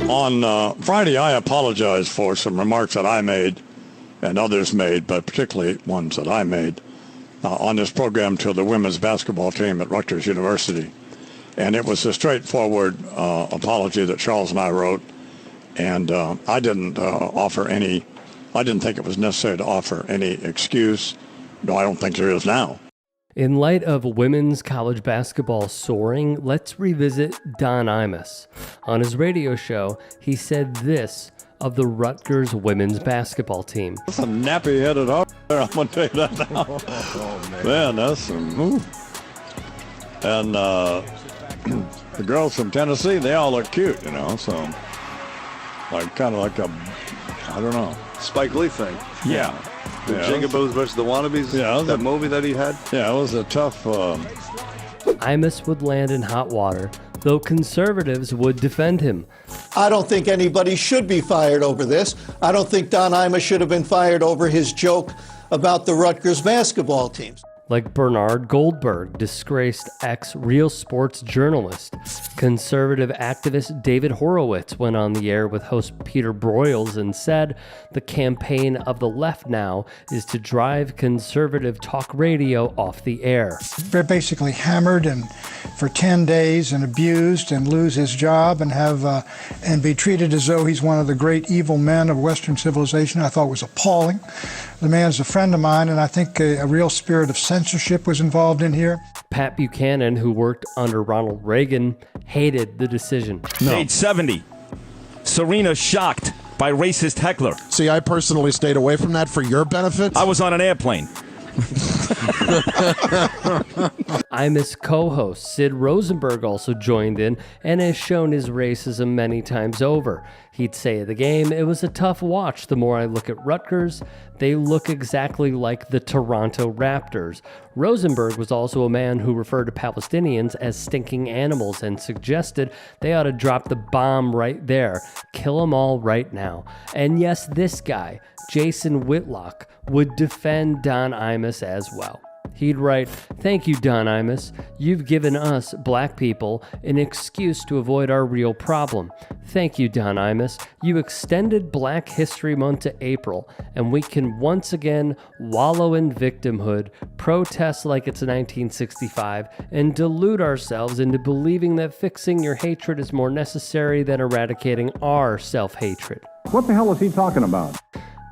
On Friday, I apologized for some remarks that I made and others made, but particularly ones that I made on this program to the women's basketball team at Rutgers University. And it was a straightforward apology that Charles and I wrote, and I didn't think it was necessary to offer any excuse. No, I don't think there is now. In light of women's college basketball soaring, let's revisit Don Imus. On his radio show, he said this of the Rutgers women's basketball team. That's a nappy-headed up there, I'm going to tell you that now. Oh, man, that's some... Ooh. And the girls from Tennessee, they all look cute, you know, so... Like, kind of like a... I don't know. Spike Lee thing. Yeah. The Jingabos versus the Wannabes, that movie that he had? Yeah, it was a tough... Imus would land in hot water, though conservatives would defend him. I don't think anybody should be fired over this. I don't think Don Imus should have been fired over his joke about the Rutgers basketball teams. Like Bernard Goldberg, disgraced ex-Real Sports journalist. Conservative activist David Horowitz went on the air with host Peter Broyles and said, the campaign of the left now is to drive conservative talk radio off the air. They're basically hammered and for 10 days and abused and lose his job and be treated as though he's one of the great evil men of Western civilization. I thought was appalling. The man's a friend of mine, and I think a real spirit of censorship was involved in here. Pat Buchanan, who worked under Ronald Reagan, hated the decision. Page 70. Serena shocked by racist heckler. See, I personally stayed away from that for your benefit. I was on an airplane. Imus co-host Sid Rosenberg also joined in and has shown his racism many times over. He'd say of the game, it was a tough watch. The more I look at Rutgers, they look exactly like the Toronto Raptors. Rosenberg was also a man who referred to Palestinians as stinking animals and suggested they ought to drop the bomb right there, kill them all right now. And yes, this guy, Jason Whitlock, would defend Don Imus as well. He'd write, "Thank you, Don Imus. You've given us, black people, an excuse to avoid our real problem. Thank you, Don Imus. You extended Black History Month to April, and we can once again wallow in victimhood, protest like it's 1965, and delude ourselves into believing that fixing your hatred is more necessary than eradicating our self-hatred." What the hell is he talking about?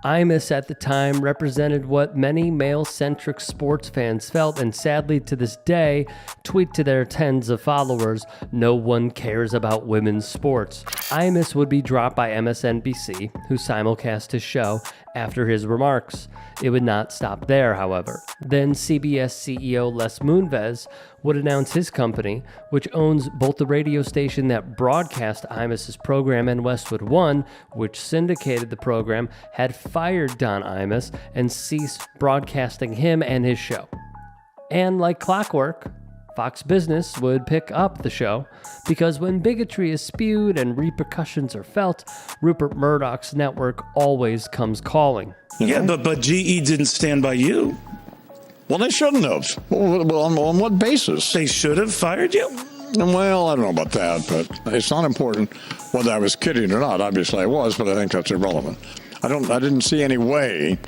Imus at the time represented what many male-centric sports fans felt, and sadly to this day tweet to their tens of followers, "No one cares about women's sports." Imus would be dropped by MSNBC, who simulcast his show, after his remarks. It would not stop there, however. Then CBS CEO Les Moonves would announce his company, which owns both the radio station that broadcast Imus's program and Westwood One, which syndicated the program, had fired Don Imus and ceased broadcasting him and his show. And like clockwork, Fox Business would pick up the show, because when bigotry is spewed and repercussions are felt, Rupert Murdoch's network always comes calling. Yeah, but GE didn't stand by you. Well, they shouldn't have. Well, on what basis? They should have fired you? Well, I don't know about that, but it's not important whether I was kidding or not. Obviously I was, but I think that's irrelevant. I didn't see any way,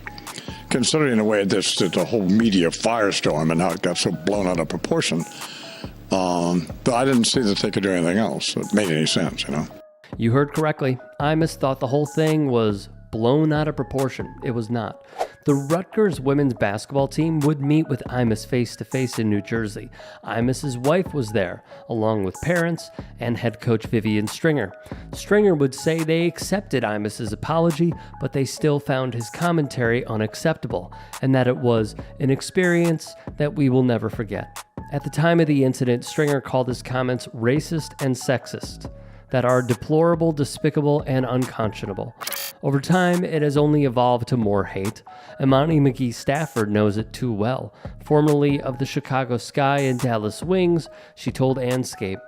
considering the way this the whole media firestorm and how it got so blown out of proportion, but I didn't see that they could do anything else that made any sense, you know. You heard correctly. Imus thought the whole thing was blown out of proportion. It was not. The Rutgers women's basketball team would meet with Imus face-to-face in New Jersey. Imus's wife was there, along with parents and head coach Vivian Stringer. Stringer would say they accepted Imus's apology, but they still found his commentary unacceptable, and that it was an experience that we will never forget. At the time of the incident, Stringer called his comments racist and sexist, that are deplorable, despicable, and unconscionable. Over time, it has only evolved to more hate. Imani McGee Stafford knows it too well. Formerly of the Chicago Sky and Dallas Wings, she told Anscape,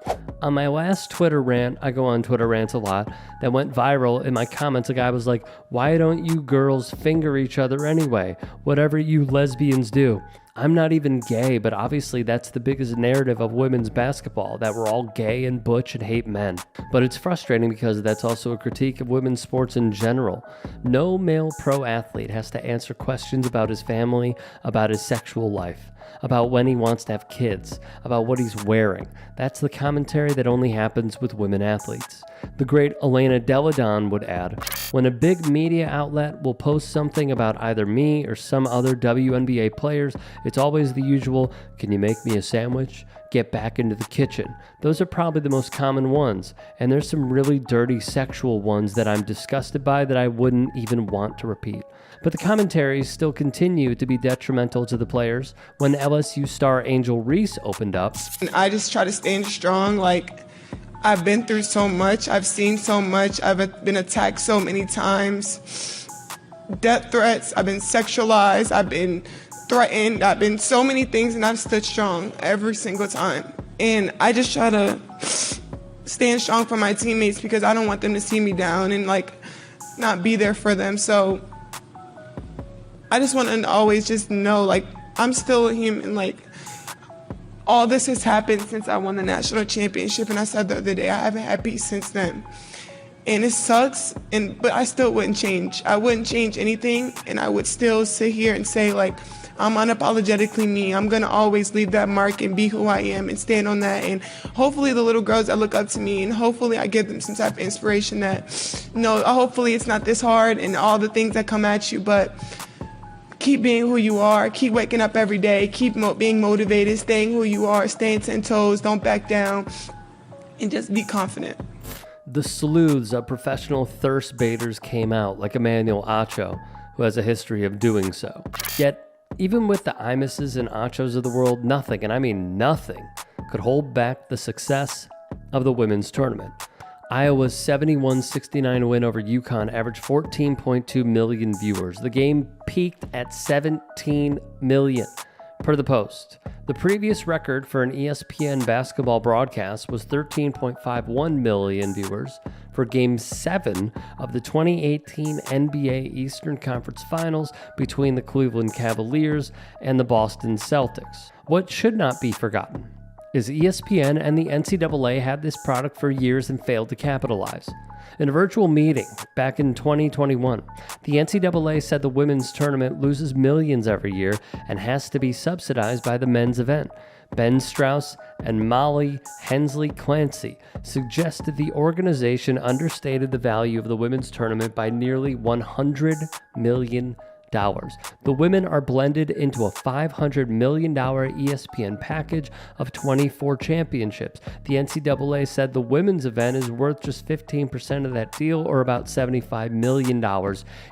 On my last Twitter rant, I go on Twitter rants a lot, that went viral. In my comments, a guy was like, why don't you girls finger each other anyway? Whatever you lesbians do. I'm not even gay, but obviously that's the biggest narrative of women's basketball, that we're all gay and butch and hate men. But it's frustrating because that's also a critique of women's sports in general. No male pro athlete has to answer questions about his family, about his sexual life, about when he wants to have kids, about what he's wearing. That's the commentary that only happens with women athletes. The great Elena Delle Donne would add, when a big media outlet will post something about either me or some other WNBA players, it's always the usual, can you make me a sandwich? Get back into the kitchen. Those are probably the most common ones, and there's some really dirty sexual ones that I'm disgusted by that I wouldn't even want to repeat. But the commentaries still continue to be detrimental to the players. When LSU star Angel Reese opened up, I just try to stand strong. Like, I've been through so much. I've seen so much. I've been attacked so many times. Death threats. I've been sexualized. I've been threatened. I've been so many things, and I've stood strong every single time. And I just try to stand strong for my teammates because I don't want them to see me down and, like, not be there for them. So I just want to always just know, like, I'm still a human. Like, all this has happened since I won the national championship, and I said the other day, I haven't had peace since then. And it sucks, but I still wouldn't change. I wouldn't change anything, and I would still sit here and say, like, I'm unapologetically me. I'm going to always leave that mark and be who I am and stand on that. And hopefully the little girls that look up to me, and hopefully I give them some type of inspiration that, hopefully it's not this hard and all the things that come at you, but keep being who you are, keep waking up every day, keep being motivated, staying who you are, staying 10 toes, don't back down, and just be confident. The sleuths of professional thirst baiters came out, like Emmanuel Acho, who has a history of doing so. Yet, even with the Imuses and Achos of the world, nothing, and I mean nothing, could hold back the success of the women's tournament. Iowa's 71-69 win over UConn averaged 14.2 million viewers. The game peaked at 17 million, per the Post. The previous record for an ESPN basketball broadcast was 13.51 million viewers for Game 7 of the 2018 NBA Eastern Conference Finals between the Cleveland Cavaliers and the Boston Celtics. What should not be forgotten is ESPN and the NCAA had this product for years and failed to capitalize. In a virtual meeting back in 2021, the NCAA said the women's tournament loses millions every year and has to be subsidized by the men's event. Ben Strauss and Molly Hensley Clancy suggested the organization understated the value of the women's tournament by nearly $100 million. The women are blended into a $500 million ESPN package of 24 championships. The NCAA said the women's event is worth just 15% of that deal, or about $75 million.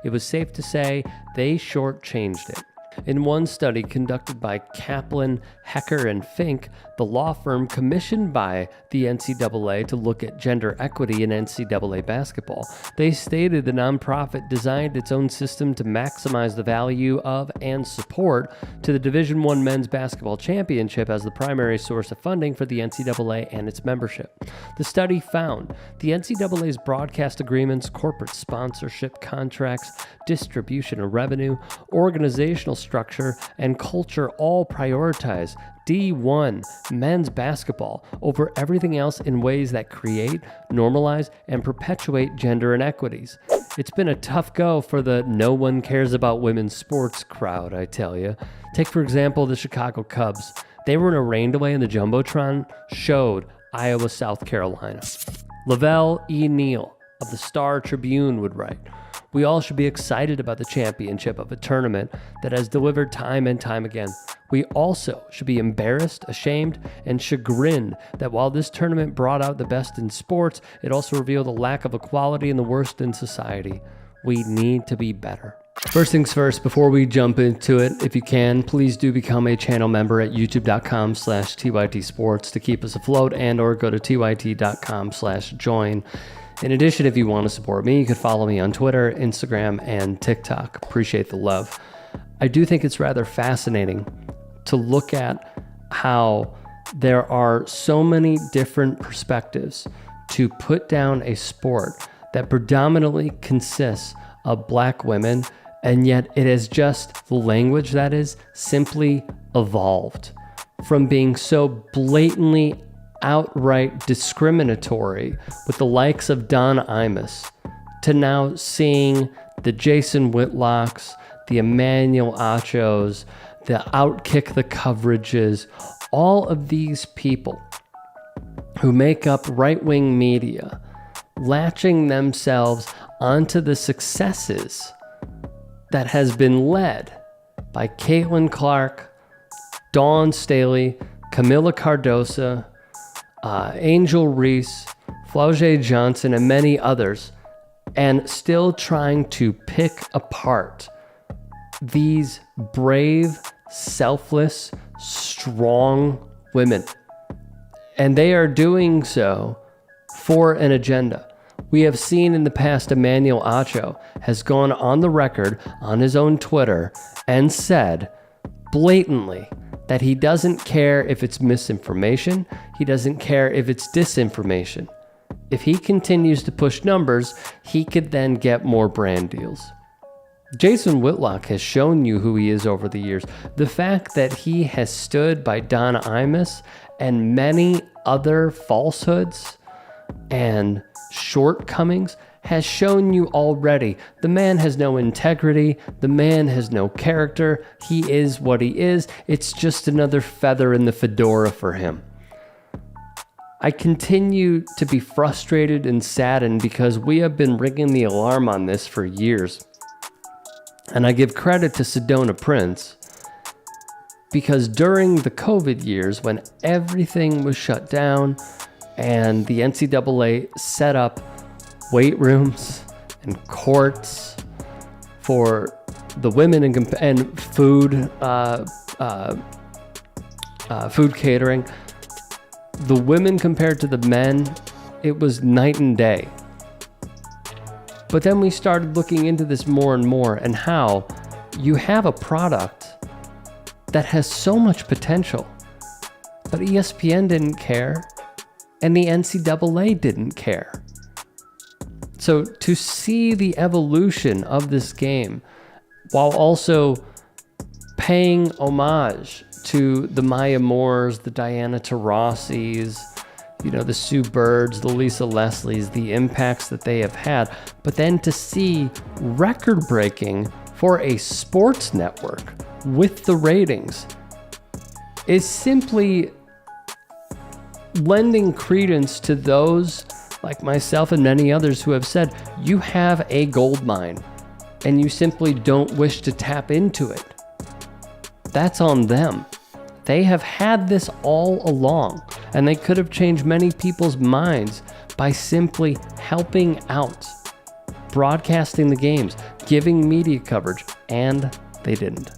It was safe to say they shortchanged it. In one study conducted by Kaplan, Hecker, and Fink, the law firm commissioned by the NCAA to look at gender equity in NCAA basketball, they stated the nonprofit designed its own system to maximize the value of and support to the Division I men's basketball championship as the primary source of funding for the NCAA and its membership. The study found the NCAA's broadcast agreements, corporate sponsorship contracts, distribution of revenue, organizational structure, and culture all prioritize D1 men's basketball over everything else in ways that create, normalize, and perpetuate gender inequities. It's been a tough go for the no one cares about women's sports crowd, I tell you. Take, for example, the Chicago Cubs. They were in a rain delay and the Jumbotron showed Iowa, South Carolina. Lavelle E. Neal of the Star Tribune would write, "We all should be excited about the championship of a tournament that has delivered time and time again. We also should be embarrassed, ashamed, and chagrined that while this tournament brought out the best in sports, it also revealed a lack of equality and the worst in society. We need to be better." First things first, before we jump into it, if you can, please do become a channel member at youtube.com/TYT Sports to keep us afloat, and or go to tyt.com/join. In addition, if you want to support me, you can follow me on Twitter, Instagram, and TikTok. Appreciate the love. I do think it's rather fascinating to look at how there are so many different perspectives to put down a sport that predominantly consists of black women, and yet it is just the language that is simply evolved from being so blatantly outright discriminatory with the likes of Don Imus to now seeing the Jason Whitlocks, the Emmanuel Achos, the Outkick the Coverages, all of these people who make up right-wing media, latching themselves onto the successes that has been led by Caitlin Clark, Dawn Staley, Camila Cardosa, Angel Reese, Flau'jae Johnson, and many others, and still trying to pick apart these brave, selfless, strong women. And they are doing so for an agenda. We have seen in the past Emmanuel Acho has gone on the record on his own Twitter and said blatantly that he doesn't care if it's misinformation, he doesn't care if it's disinformation. If he continues to push numbers, he could then get more brand deals. Jason Whitlock has shown you who he is over the years. The fact that he has stood by Don Imus and many other falsehoods and shortcomings has shown you already. The man has no integrity. The man has no character. He is what he is. It's just another feather in the fedora for him. I continue to be frustrated and saddened because we have been ringing the alarm on this for years. And I give credit to Sedona Prince because during the COVID years when everything was shut down and the NCAA set up weight rooms and courts for the women and food catering, the women compared to the men, it was night and day. But then we started looking into this more and more, and how you have a product that has so much potential, but ESPN didn't care, and the NCAA didn't care. So to see the evolution of this game, while also paying homage to the Maya Moores, the Diana Taurasi's, the Sue Birds, the Lisa Leslies, the impacts that they have had, but then to see record-breaking for a sports network with the ratings is simply lending credence to those like myself and many others who have said, you have a gold mine and you simply don't wish to tap into it. That's on them. They have had this all along, and they could have changed many people's minds by simply helping out, broadcasting the games, giving media coverage, and they didn't.